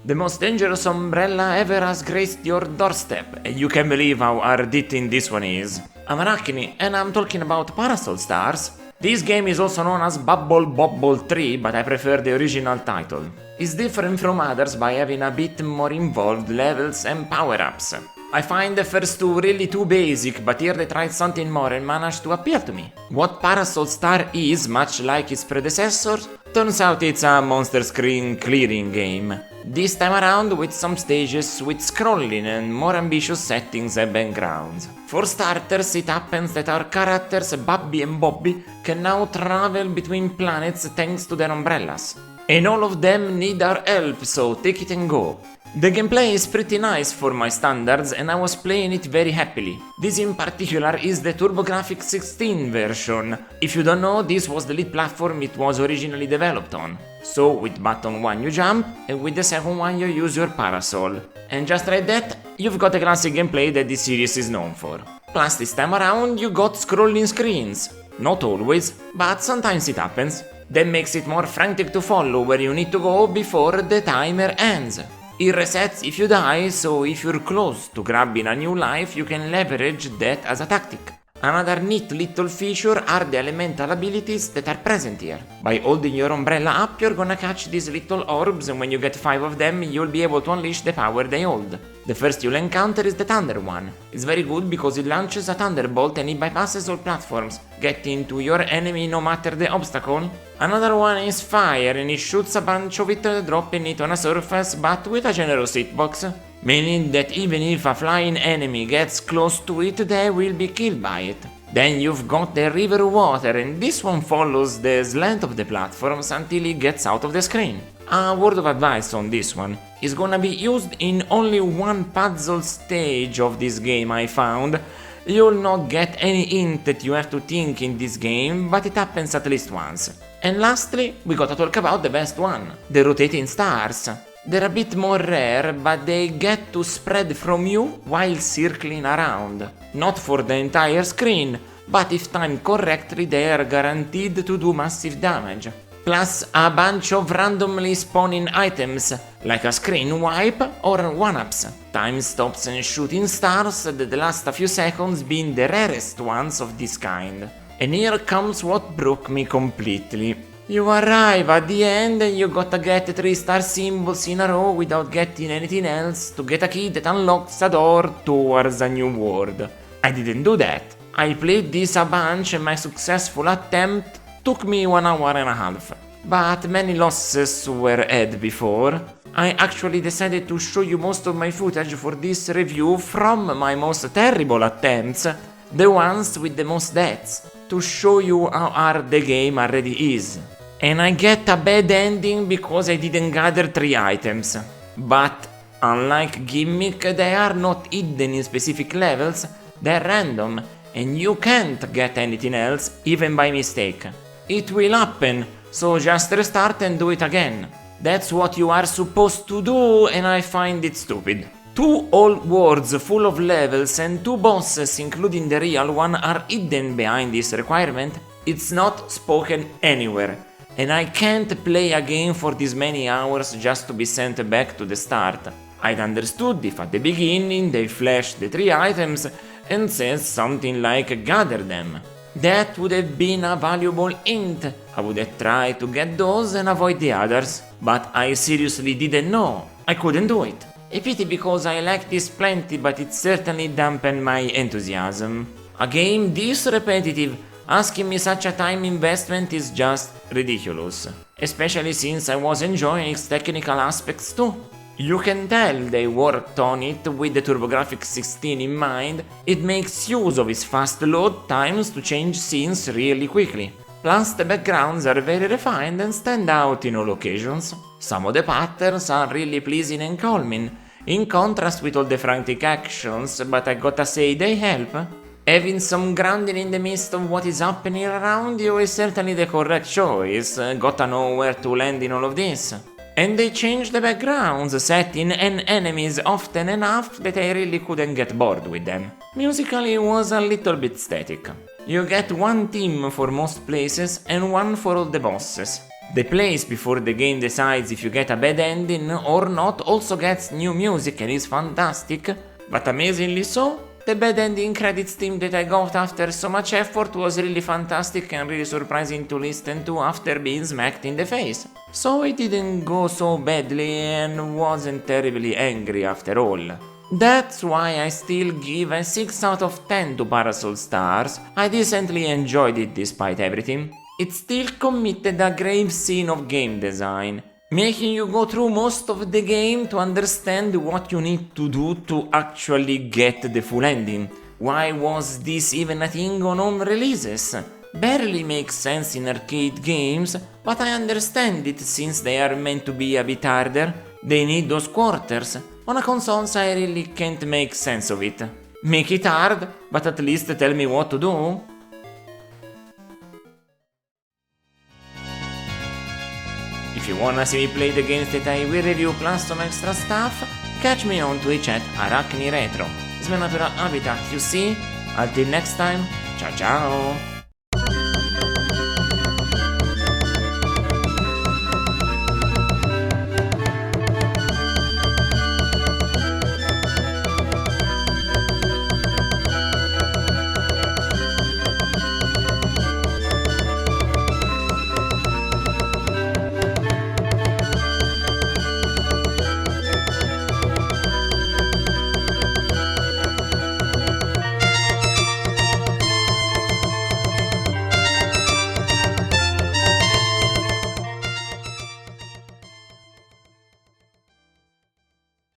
The most dangerous umbrella ever has graced your doorstep, and you can believe how hard hitting this one is. I'm Araknie, and I'm talking about Parasol stars. This game is also known as Bubble Bobble 3, but I prefer the original title. It's different from others by having a bit more involved levels and power-ups. I find the first two really too basic, but here they tried something more and managed to appeal to me. What Parasol Star is, much like its predecessors, turns out it's a monster screen clearing game. This time around with some stages with scrolling and more ambitious settings and backgrounds. For starters, it happens that our characters Bubby and Bobby can now travel between planets thanks to their umbrellas. And all of them need our help, so take it and go. The gameplay is pretty nice for my standards and I was playing it very happily. This in particular is the TurboGrafx-16 version. If you don't know, this was the lead platform it was originally developed on. So with button 1 you jump, and with the second one you use your parasol. And just like that, you've got a classic gameplay that this series is known for. Plus this time around you got scrolling screens. Not always, but sometimes it happens. That makes it more frantic to follow where you need to go before the timer ends. It resets if you die, so if you're close to grabbing a new life, you can leverage that as a tactic. Another neat little feature are the elemental abilities that are present here. By holding your umbrella up, you're gonna catch these little orbs, and when you get 5 of them, you'll be able to unleash the power they hold. The first you'll encounter is the Thunder one. It's very good because it launches a thunderbolt and it bypasses all platforms, getting to your enemy no matter the obstacle. Another one is Fire, and it shoots a bunch of it, dropping it on a surface but with a generous hitbox, meaning that even if a flying enemy gets close to it, they will be killed by it. Then you've got the River Water, and this one follows the slant of the platforms until it gets out of the screen. A word of advice on this one: it's gonna be used in only one puzzle stage of this game I found. You'll not get any hint that you have to think in this game, but it happens at least once. And lastly, we gotta talk about the best one, the rotating stars. They're a bit more rare, but they get to spread from you while circling around. Not for the entire screen, but if timed correctly they are guaranteed to do massive damage. Plus a bunch of randomly spawning items, like a screen wipe or 1-ups, time stops and shooting stars that last a few seconds being the rarest ones of this kind. And here comes what broke me completely. You arrive at the end and you gotta get 3-star symbols in a row without getting anything else to get a key that unlocks a door towards a new world. I didn't do that. I played this a bunch and my successful attempt took me 1 hour and a half. But many losses were had before. I actually decided to show you most of my footage for this review from my most terrible attempts, the ones with the most deaths, to show you how hard the game already is. And I get a bad ending because I didn't gather 3 items. But unlike Gimmick, they are not hidden in specific levels, they're random, and you can't get anything else even by mistake. It will happen, so just restart and do it again. That's what you are supposed to do, and I find it stupid. 2 old worlds full of levels and 2 bosses, including the real one, are hidden behind this requirement. It's not spoken anywhere, and I can't play a game for this many hours just to be sent back to the start. I'd understood if at the beginning they flashed the 3 items and said something like gather them. That would have been a valuable hint. I would have tried to get those and avoid the others, but I seriously didn't know. I couldn't do it. A pity because I like this plenty, but it certainly dampened my enthusiasm. A game this repetitive, asking me such a time investment is just ridiculous. Especially since I was enjoying its technical aspects too. You can tell they worked on it with the TurboGrafx-16 in mind. It makes use of its fast load times to change scenes really quickly. Plus the backgrounds are very refined and stand out in all occasions. Some of the patterns are really pleasing and calming, in contrast with all the frantic actions, but I gotta say they help. Having some grounding in the midst of what is happening around you is certainly the correct choice, gotta know where to land in all of this. And they changed the backgrounds, setting and enemies often enough that I really couldn't get bored with them. Musically it was a little bit static. You get 1 theme for most places and 1 for all the bosses. The place before the game decides if you get a bad ending or not also gets new music and is fantastic, but amazingly so, the bad ending credits theme that I got after so much effort was really fantastic and really surprising to listen to after being smacked in the face. So it didn't go so badly and wasn't terribly angry after all. That's why I still give a 6 out of 10 to Parasol stars. I decently enjoyed it despite everything. It still committed a grave sin of game design, making you go through most of the game to understand what you need to do to actually get the full ending. Why was this even a thing on home releases? Barely makes sense in arcade games, but I understand it since they are meant to be a bit harder. They need those quarters. On a consoles I really can't make sense of it. Make it hard, but at least tell me what to do. If you wanna see me play the games that I will review plus some extra stuff, catch me on Twitch at Araknie Retro. It's my natural habitat, you see? Until next time, ciao ciao!